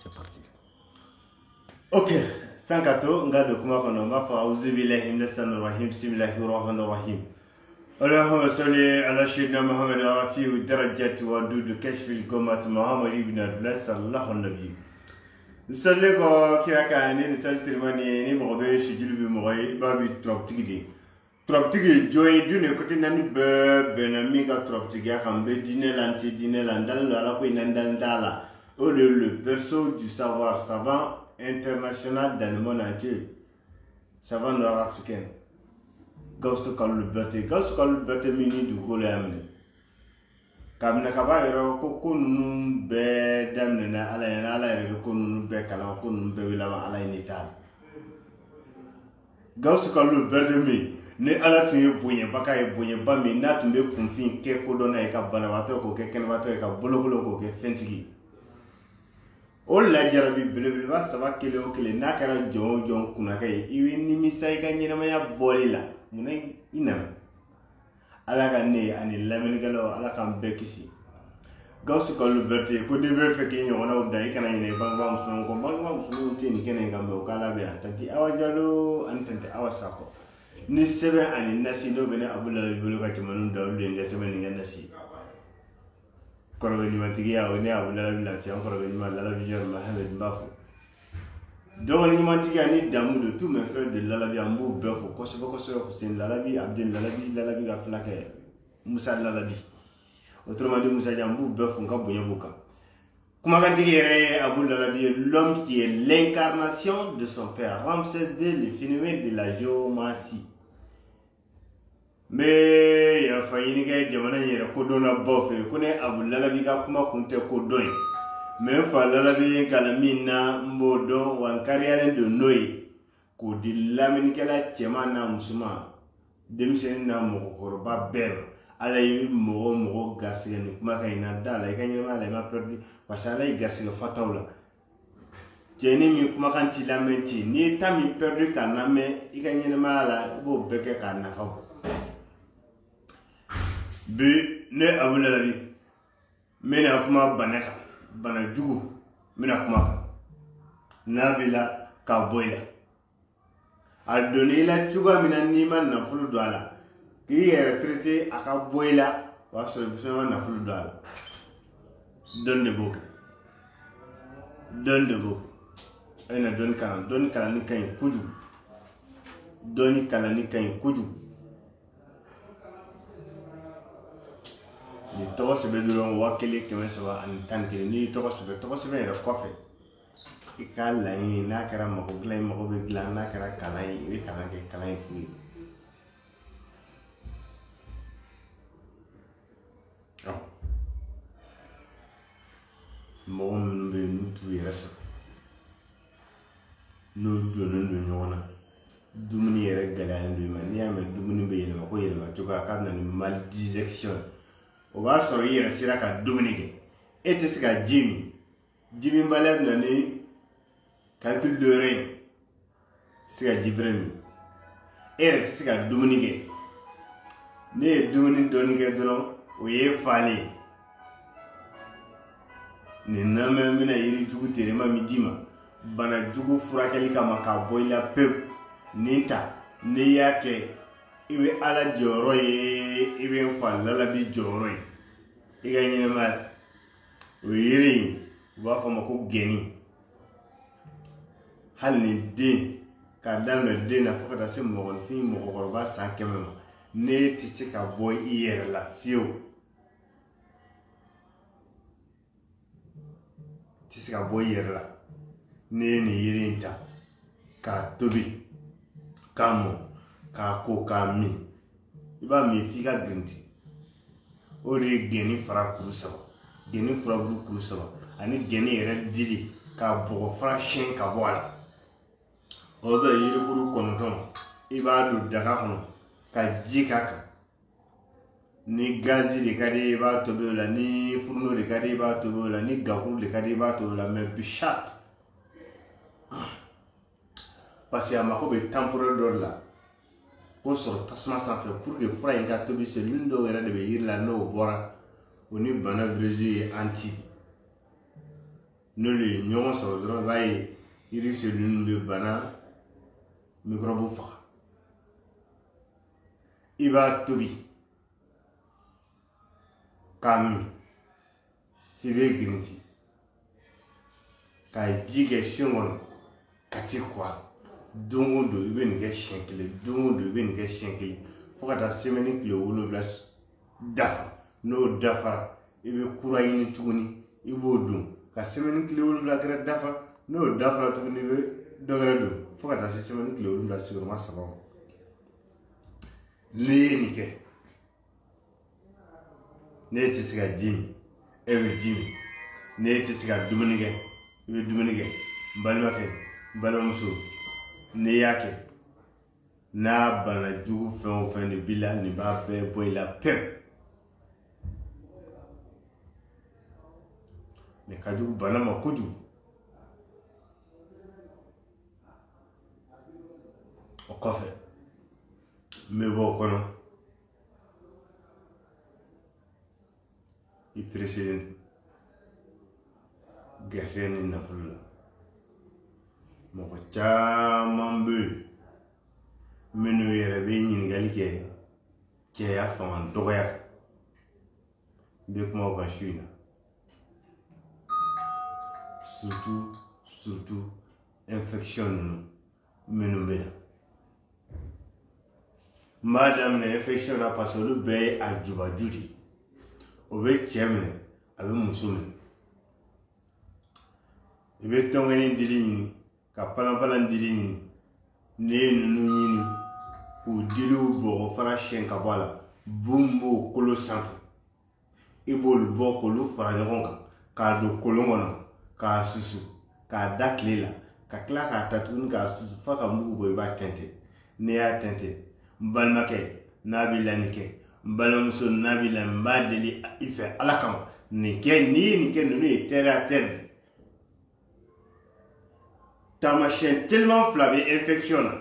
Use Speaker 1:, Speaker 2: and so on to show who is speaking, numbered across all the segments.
Speaker 1: C'est parti. Ok, sans gâteau, on garde comment on va faire auzu billahi minash shaitanir rajim, bismillahir rahmanir rahim. Allahumma salli ala sayyidina Muhammad wa rafi'u darajati wa dudu kashfil gomat Muhammad ibn Abdullah sallallahu alaihi wa sallam. Salli ko kiraka ni salli tirmani ni mo be shijulu bi mo yi babi trop tigidi. Trop tigidi joy dune ko tinani be benami ga trop tigya kambe dine lanti dine landal la ko inandal dala. Le berceau du savoir savant international dans le monde entier, savant nord-africain. Gausu kalu berte mini du kole amne. Kamna kaba yoro ko kunun be damne na ala yere kunun be kala kunun be wilama ala ni tal. Gausu kalu berte mi ne ala tunye bonye baka e bonye ba mi na tumbe kunfin ke ko dona e ka bana wato ko ke ken wato e ka bolo ko ke fentigi. O la jarabi belebeleba saba kele o kele n'a kɛra jɔn o jɔn kunna ka ye i bɛ nimisa i ka ɲɛnamaya bɔli la munna i nana ala ka ne ani lamɛnnikɛlaw ala k'an bɛɛ kisi Gawusu Kalu Berete ko n'i bɛ fɛ k'i ɲɔgɔnnaw dan i kana ɲinɛ i bangebaa musomanw kɔ bangebaa musomanw tɛ nin kɛnɛ in kan mɛ o k'a labɛn yan tanti Awa Jalo ani tanti Awa Sakɔ ni sɛbɛn ani nasi n'o bɛ ne Abudulayi bolo ka cɛmaninw da olu de ye n kɛ sɛbɛn ni n kɛ nasi kɔrɔbɛ ɲumantigiya o ne Abudulayi lafiya an kɔrɔbɛ ɲuman Lalabi Jɔrɔ Mahamɛd n b'a fɔ dɔgɔnin ɲumantigiya ni damu de tous mes frères de Lalabi an b'u bɛɛ fɔ kosɛbɛ kosɛbɛ Hussein Lalabi Abdel Lalabi ka fulakɛ Musa Lalabi autrement dit Musa an b'u bɛɛ fɔ n ka bonya b'u kan kumakantigi yɛrɛ ye Abu Lalabi ye l'homme qui est l'incarnation de son père Ramsès II le phénomène de la géomancie mais ya fa ɲini kɛ jamana yɛrɛ kodɔnna baw fɛ ko ne Abu Lalabi ka kuma kun tɛ kodɔn ye mais fa Lalabi kalan min na n b'o dɔn wa n kariyalen don n'o ye k'o di lamɛnnikɛla cɛman n'a musoman denmisɛnnin n'a mɔgɔkɔrɔba bɛɛ ma ala ye mɔgɔ garisɛgɛ ni kumakan in na da la i ka ɲɛnamaya la i ma perdu parce que ala ye garisɛgɛ fataw la cɛ ni min kumakan t'i lamɛn ten n'i ye temps min perdu k'a lamɛn i ka ɲɛnamaya la i b'o bɛɛ kɛ k'a nafa bɔ bi ne Abu Lalabi n bɛna kuma bana kan bana jugu n bɛna kuma kan n'a b'i la k'a bɔ i la a donna i la cogoya min na n'i ma nafolo don a la k'i yɛrɛ traité a ka bɔ i la o y'a sɔrɔ i fɛnɛ ma nafolo don a la dɔnni de b'o kɛ a ye na dɔnni kalanni ka ɲi kojugu dɔnni kalanni ka ɲi kojugu ni tɔgɔ sɛbɛn dɔrɔn 1311 n'i tɔgɔ sɛbɛn yɛrɛ kɔfɛ i ka laɲini n'a kɛra mago dilan i mago bɛ dilan n'a kɛra kalan ye i bɛ kalan kɛ kalan ye fu ye mɔgɔ minnu bɛ yen n'u t'u yɛrɛ sɔrɔ n'u donnen don ɲɔgɔn na dumuni yɛrɛ gɛlɛyalen don i ma n'i y'a mɛn dumuni bɛ yɛlɛma ko yɛlɛma cogoya k'a bɛ na ni maldigestion o b'a sɔrɔ i yɛrɛ sera ka dumuni kɛ e tɛ se ka ji min baliya bɛ na ni calcul de rein se ka ji bɛrɛ min e yɛrɛ tɛ se ka dumuni kɛ ne ye dumuni dɔɔni kɛ dɔrɔn o ye falen nin lamɛn bɛna yiri jugu terema min ji ma bana jugu furakɛli kama k'a bɔ i la pewu nin ta n'i y'a kɛ i bɛ ala jɔyɔrɔ ye i bɛ n fa Lalabi jɔyɔrɔ ye i ka ɲɛnamaya o yiri in u b'a fɔ a ma ko geni hali ni den k'a daminɛ den na fo ka taa se mɔgɔnifin mɔgɔkɔrɔba san 100 ma ne tɛ se ka bɔ i yɛrɛ la fiyewu tɛ se ka bɔ i yɛrɛ la ne ye nin yiri in ta k'a tobi k'a mɔ k'a ko k'a min i b'a min f'i ka girinti o de ye geni fara kuru 3 geni furabulu kuru 3 ani geni yɛrɛ dili k'a bɔgɔ fara siyɛn ka bɔ a la o bɛ yirikuru 9 i b'a don daga kɔnɔ ka ji k'a kan ni gazi de ka di i b'a tobi o la ni furno de ka di i b'a tobi o la ni gakuru de ka di i b'a tobi o la mais bichat parce que a mako bɛ temporaire dɔ de la k'o sɔrɔ tasuma sanfɛ pour que fura in ka tobi cellule dɔw yɛrɛ de bɛ yiri la n'o bɔra o ni bana virus ye anti n'olu ye ɲɔgɔn sɔrɔ dɔrɔn i b'a ye yiri seli ninnu bɛ bana microbe faga i b'a tobi k'a min f'i bɛ girinti ka ji kɛ fiɲɛ kɔnɔ ka t'i ko a la don o don i bɛ nin kɛ siɲɛ kelen don o don i bɛ nin kɛ siɲɛ kelen fo ka taa semaine tile 7 dafa n'o dafara i bɛ kura ɲini tuguni i b'o don ka semaine tile 7 kɛra dafa n'o dafara tuguni i bɛ dɔ wɛrɛ don fo ka taa se semaine tile 7 sigiyɔrɔma 3 ma n'i ye nin kɛ n'e tɛ se ka ji min e bɛ ji min n'e tɛ se ka dumuni kɛ i bɛ dumuni kɛ n balimakɛ n balimamuso n'i y'a kɛ n'a bana jugu fɛn o fɛn de b'i la nin b'a bɛɛ bɔ i la pewu nin ka jugu bana ma kojugu o kɔfɛ n bɛ bɔ o kɔnɔ i pereselen gɛrɛsɛgɛ ni nafolo la mɔgɔ caman bɛ yen minnu yɛrɛ bɛ ɲininkali kɛ cɛya fanga dɔgɔya n bɛ kuma o kan su in na surtout infection ninnu minnu bɛ na n b'a daminɛ infection na parce que olu bɛɛ ye a jubaju de ye o bɛ cɛ minɛ a bɛ muso minɛ i bɛ tɔnkɛni dili ɲini ka palan dili ɲini n'i ye ninnu ɲini k'u diliw bɔgɔ fara siyɛn ka bɔ a la bon b'o kolo sanfɛ i b'olu bɔ k'olu fara ɲɔgɔn kan k'a don kolon kɔnɔ k'a susu k'a da tile la ka tila k'a ta tuguni k'a susu f'a ka mugu bɔ i b'a tɛntɛn n'i y'a tɛntɛn n balimakɛ n'a b'i la nin kɛ n balimamuso n'a b'i la n b'a deli i fɛ ala kama nin kɛ n'i ye nin kɛ ninnu ye terre à terre de taamasiyɛn teliman fila bɛ infection na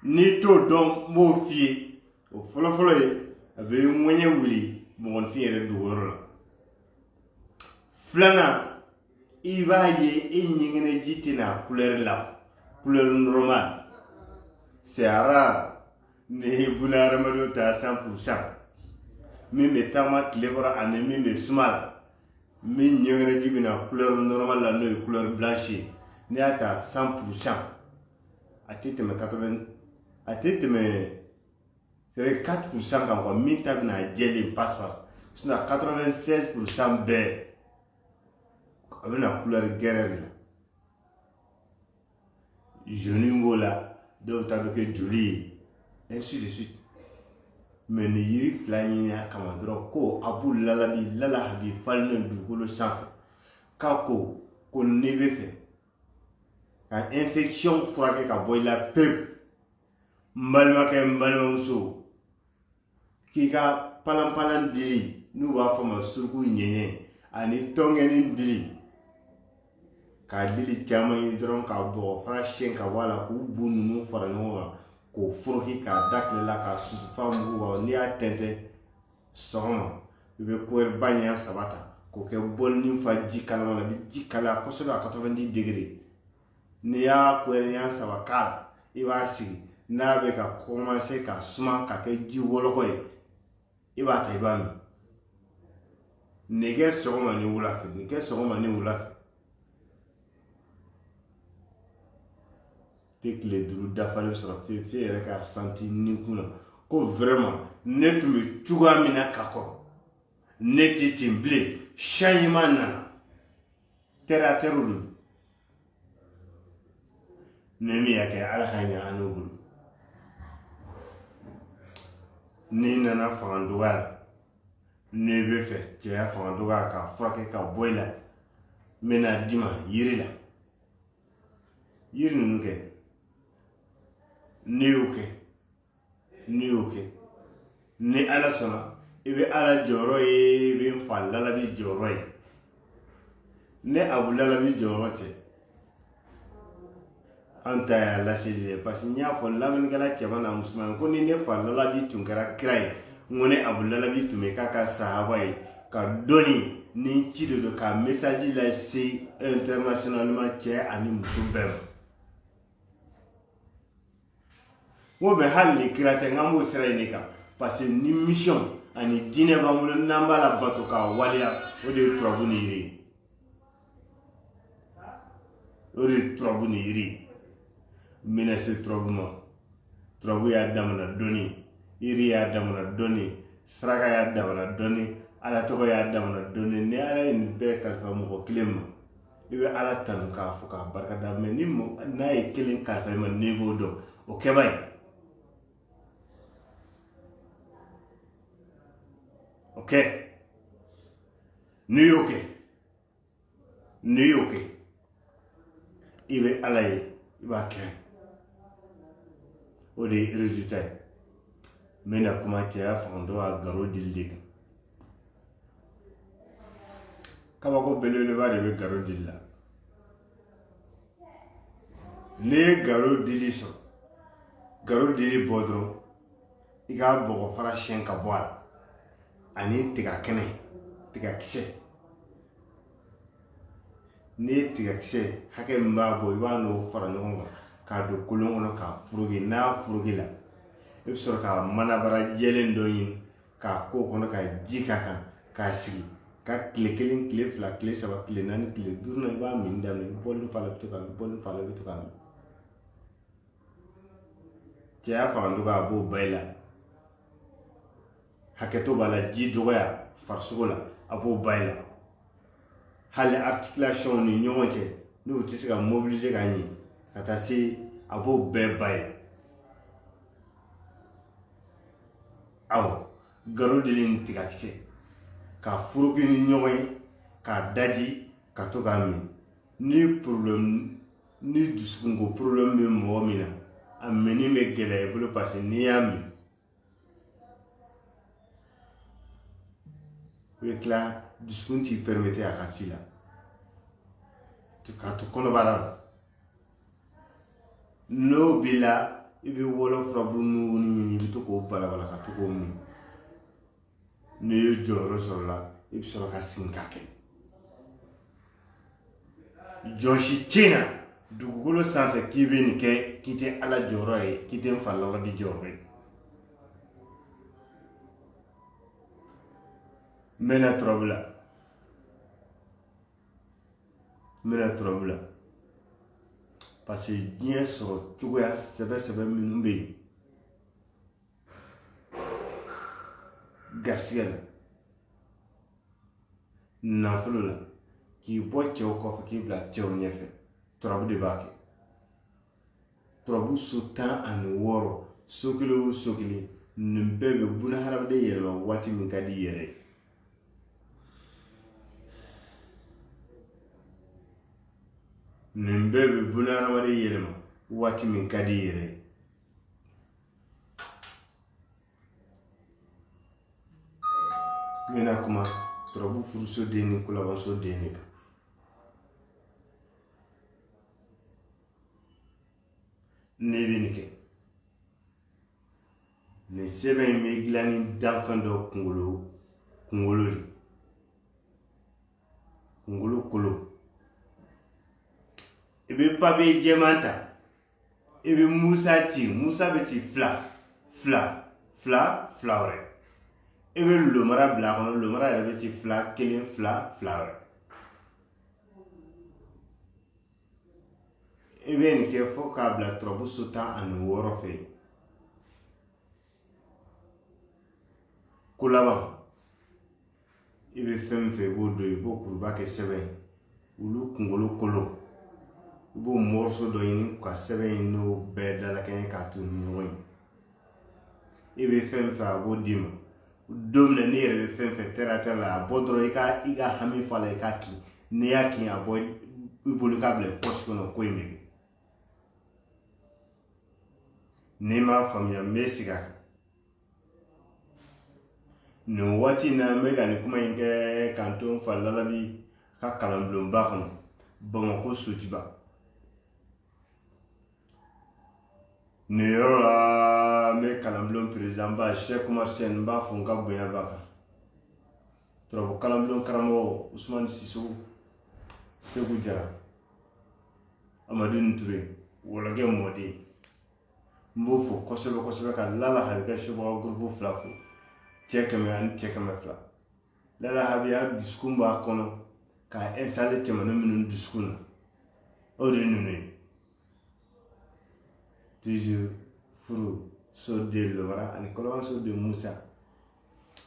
Speaker 1: n'i t'o dɔn n b'o f'i ye o fɔlɔfɔlɔ ye a bɛ ŋɛɲɛ wuli mɔgɔnifin yɛrɛ dogoyɔrɔ la filanan i b'a ye i ɲɛgɛnɛji tɛna couleur la couleur normale c'est rare ni bunahadamadenw ta 100% min bɛ taama tile kɔrɔ ani min bɛ suma la min ɲɛgɛnɛji bɛna couleur normale la n'o ye couleur blanche n'i y'a ta 100% a tɛ tɛmɛ 4% kan quoi min ta bɛna jɛlen passe sinon 96% bɛɛ a bɛna couleur gɛrɛ de la jaune b'o la dɔw ta bɛ kɛ joli ye ainsi de suite mais ni yiri fila ɲini a kama dɔrɔn ko a b'u lala bi falen dugukolo sanfɛ k'a ko ne bɛ fɛ ka infection furakɛ ka bɔ i la pewu n balimakɛ n balimamuso k'i ka palan dili n'u b'a fɔ ma suruku ɲɛɲɛ ani tɔnkɛni dili k'a dili caman ye dɔrɔn k'a bɔgɔ fara siyɛn ka bɔ a la k'u bu ninnu fara ɲɔgɔn kan k'o foroki k'a da tile la k'a susu f'a mugu bɔ n'i y'a tɛntɛn sɔgɔma i bɛ kɔɔri ba ɲɛ 3 ta k'o kɛ bɔlini fa ji kalama la i bɛ ji kalaya kosɛbɛ à 90 degrés n'i y'a kɔɔri ɲɛ 3 k'a la i b'a sigi n'a bɛ ka commencer ka suma ka kɛ ji wɔlɔkɔ ye i b'a ta i b'a min nin kɛ sɔgɔma ni wula fɛ nin kɛ sɔgɔma ni wula fɛ tɛ tile 5 dafalen sɔrɔ f'i yɛrɛ k'a santi ni kun na ko vraiment ne tun bɛ cogoya min na ka kɔrɔ ne tɛ ten bilen changement nana terre à terre don ni min y'a kɛ ala ka ɲɛ an n'o bolo n'i nana fanga dɔgɔya la n'i bɛ fɛ cɛya fanga dɔgɔya k'a furakɛ ka bɔ i la n bɛna d'i ma yiri la yiri ninnu kɛ n'i y'o kɛ ni ala sɔnna i bɛ ala jɔyɔrɔ ye i bɛ n fa lalabi jɔyɔrɔ ye ni abu lalabi jɔyɔrɔ tɛ an ta y'a laseli dɛ parce que n y'a fɔ lamɛnnikɛla cɛman n'a musoman ko ni ne fa lalabi tun kɛra kira ye n ko ne abu lalabi tun bɛ k'a ka sahaba ye ka dɔnni ni ci de ka message laissé internationalement cɛ ani muso bɛɛ ma o bɛ hali ni kira tɛ ngan b'o sira in de kan parce que ni mission ani diinɛ b'an bolo n'an b'a la bato k'a waleya o de ye turabu ni yiri ye o de ye turabu ni yiri ye n bɛna se turabu ma turabu y'a damana dɔɔni yiri y'a damana dɔɔni saraka y'a damana dɔɔni ala tɔgɔ y'a damana dɔɔni ni ala ye nin bɛɛ kalifa mɔgɔ kelen ma i bɛ ala tanu k'a fɔ k'a barikada mais ni n'a ye kelen kalifa i ma n'i b'o dɔn o kɛba ye ok n'i y'o kɛ i bɛ ala ye i b'a kɛ o de ye résultat ye n bɛna kuma cɛya fangantɔ a garo dili de kan kabako belebeleba de bɛ garo dili la n'i ye garo dili sɔrɔ garo dili bɔ dɔrɔn i ka bɔgɔ fara siyɛn ka bɔ a la ani tiga kɛnɛ tigakisɛ n'i ye tigakisɛ hakɛ min b'a bɔ i b'a n'o fara ɲɔgɔn kan k'a don kolon kɔnɔ k'a furuki n'a furuki la i bɛ sɔrɔ ka manabara jɛlen dɔ ɲini k'a k'o kɔnɔ ka ji k'a kan k'a sigi ka tile kelen tile fila tile saba tile naani tile duurunan i b'a min daminɛ i bɔli fa la i bɛ to ka min bɔli fa la i bɛ to ka min cɛya fangantɔ a b'o bɛɛ la hakɛto b'a la ji dɔgɔya farisogo la a b'o bɛɛ la hali articulation ni ɲɔgɔn cɛ n'o tɛ se ka mobiliser ka ɲɛ ka taa se a b'o bɛɛ ba ye awɔ garo dili ni tigakisɛ k'a furuki ni ɲɔgɔn ye k'a daji ka to k'a min ni dusukunko problème bɛ mɔgɔ min na a minni bɛ gɛlɛya i bolo parce que n'i y'a min i bɛ tila dusukun t'i permettre a ka ci la k'a to kɔnɔbara la n'o b'i la i bɛ wolof furabulu ɲini i bɛ to k'o balabala ka to k'o min n'i ye jɔyɔrɔ sɔrɔ la i bɛ sɔrɔ ka segin k'a kɛ jɔsi tiɲɛna dugukolo sanfɛ k'i bɛ nin kɛ k'i tɛ ala jɔyɔrɔ ye k'i tɛ n falɔlɔ di jɔyɔrɔ ye n bɛna turabu la parce que diɲɛ sɔrɔ cogoya sɛbɛ minnu bɛ yen garisɛgɛ la nafolo la k'i bɔ cɛw kɔfɛ k'i bila cɛw ɲɛfɛ turabu de b'a kɛ turabu so 16 so kelen o so kelen nin bɛɛ bɛ bunahadamaden yɛlɛma waati min ka di i yɛrɛ ye nin bɛɛ bɛ bunahadamaden yɛlɛma waati min ka di i yɛrɛ ye n bɛna kuma turabu furusoden ni kulabansoden de kan ne bɛ nin kɛ nin sɛbɛn in bɛ dilan ni danfɛn dɔ kunkolo de kunkolo kolo i bɛ papiye jɛman ta i bɛ musa bɛ ci fila wɛrɛ i bɛ lomara bila a kɔnɔ lomara yɛrɛ bɛ ci kelen fila wɛrɛ i bɛ nin kɛ fo k'a bila turabu so 16 fɛ yen ko laban i bɛ fɛn fɛ i b'o don i b'o kuruba kɛ sɛbɛn olu kunkolo kolo i b'o morceau dɔ ɲini ka sɛbɛn in n'o bɛɛ dalakɛɲɛ k'a to ni ɲɔgɔn ye i bɛ fɛn fɛ a b'o d'i ma don min na n'i yɛrɛ bɛ fɛn fɛ terre à terre la a bɔ dɔrɔn i ka hami fɔ a la i k'a kin n'i y'a kin a bɔ i bolo k'a bila poche kɔnɔ ko in bɛ kɛ n'i m'a faamuya n bɛ sigi a kan nin waati in na n bɛ ka nin kuma in kɛ k'an to n fa Lalabi ka kalanbulonba kɔnɔ Bamakɔ Sotiba nin yɔrɔ la n bɛ kalanbulon président ba Cheikh Oumar Sène n b'a fɔ n ka bonya b'a kan turabu kalanbulon karamɔgɔ Usmane Sissoko Segu Jara Amadou Touré wolokɛ mɔden n b'o fo kosɛbɛ kosɛbɛ ka Lala Habi ka Sobaga groupe fila fo cɛ 100 ani cɛ 200 Lala Habi a dusukun b'a kɔnɔ k'a installer cɛmani minnu dusukun na o de ninnu ye toujours furu so de Lomara ani kɔlɔnso de Musa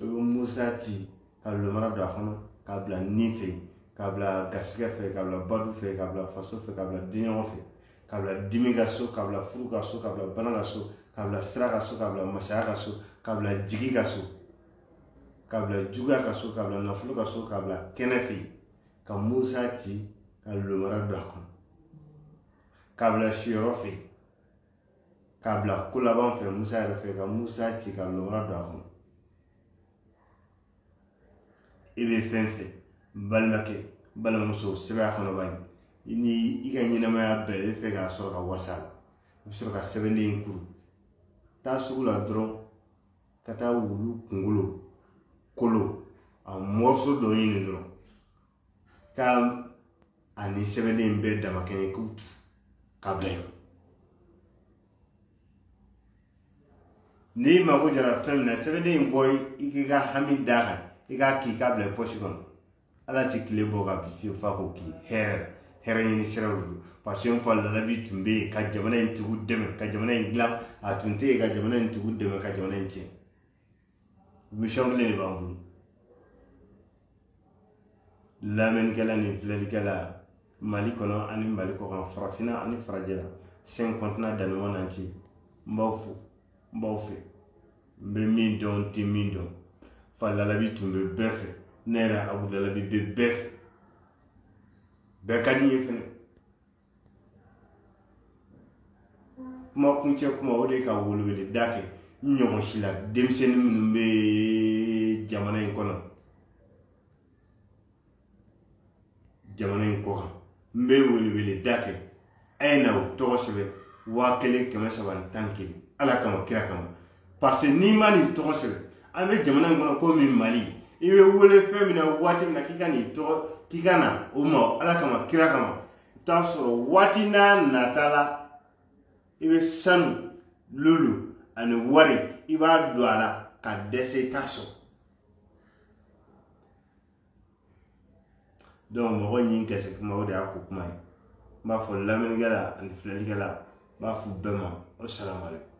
Speaker 1: o bɛ Musa ci ka Lomara don a kɔnɔ k'a bila nin fɛ k'a bila garisɛgɛ fɛ k'a bila badu fɛ k'a bila faso fɛ k'a bila diɲɔgɔn fɛ k'a bila dimi ka so k'a bila furu ka so k'a bila bana ka so k'a bila sira ka so k'a bila masaya ka so k'a bila jigi ka so k'a bila juguya ka so k'a bila nafolo ka so k'a bila kɛnɛ fɛ ka Musa ci ka Lomara don a kɔnɔ k'a bila siyɔrɔ fɛ k'a bila ko laban fɛ Musa yɛrɛ fɛ ka Musa ci ka Lomara don a kɔnɔ i bɛ fɛn fɛ balimakɛ balimamuso sɛbɛn a kɔnɔ bani ni i ka ɲɛnamaya bɛɛ i bɛ fɛ k'a sɔrɔ ka wasa la i bɛ sɔrɔ ka sɛbɛnden in kuru taa sugu la dɔrɔn ka taa wulu kunkolo kolo a mɔriso dɔ ɲini dɔrɔn ka ani sɛbɛnden in bɛɛ damakɛɲɛ k'u tu k'a bila yen n'i mago jɛra fɛn min na sɛbɛnden in bɔ i k'i ka hami d'a kan i k'a k'i k'a bila poche kɔnɔ ala ti tile bɔ ka bi fiyewu f'a k'o k'i hɛrɛ ɲini siraw de don parce que n fa Lalabi tun bɛ yen ka jamana in tigiw dɛmɛ ka jamana in dilan a tun tɛ yen ka jamana in tigiw dɛmɛ ka jamana in tiɲɛ mission kelen de b'an bolo lamɛnnikɛla ni filɛlikɛla Mali kɔnɔ ani Mali kɔkan farafinna ani farajɛla 5 continents dans le monde entier n b'aw fo n b'aw fɛ n bɛ min dɔn n tɛ min dɔn fa Lalabi tun bɛ bɛɛ fɛ ne yɛrɛ Abu Lalabi bɛ bɛɛ fɛ bɛɛ ka di n ye fɛnɛ kuma kuncɛ kuma o de ye ka welewele da kɛ n ɲɔgɔn si la denmisɛnnin minnu bɛ jamana in kɔnɔ jamana in kɔ kan n bɛ welewele da kɛ a ye na o tɔgɔ sɛbɛn 1310 ala kama kira kama parce que n'i ma nin tɔgɔ sɛbɛn an bɛ jamana in kɔnɔ ko min Mali i bɛ wele fɛn min na waati min na k'i ka nin tɔgɔ k'i ka na o ma ala kama kira kama i bɛ taa sɔrɔ waati n'a nata la i bɛ sanu lulu ani wari i b'a don a la ka dɛsɛ i t'a sɔrɔ donc mɔgɔ ɲin kɛsɛ kuma o de y'a ko kuma ye n b'a fɔ lamɛnnikɛla ani filɛlikɛla n b'a fɔ bɛɛ ma o salamu aleykum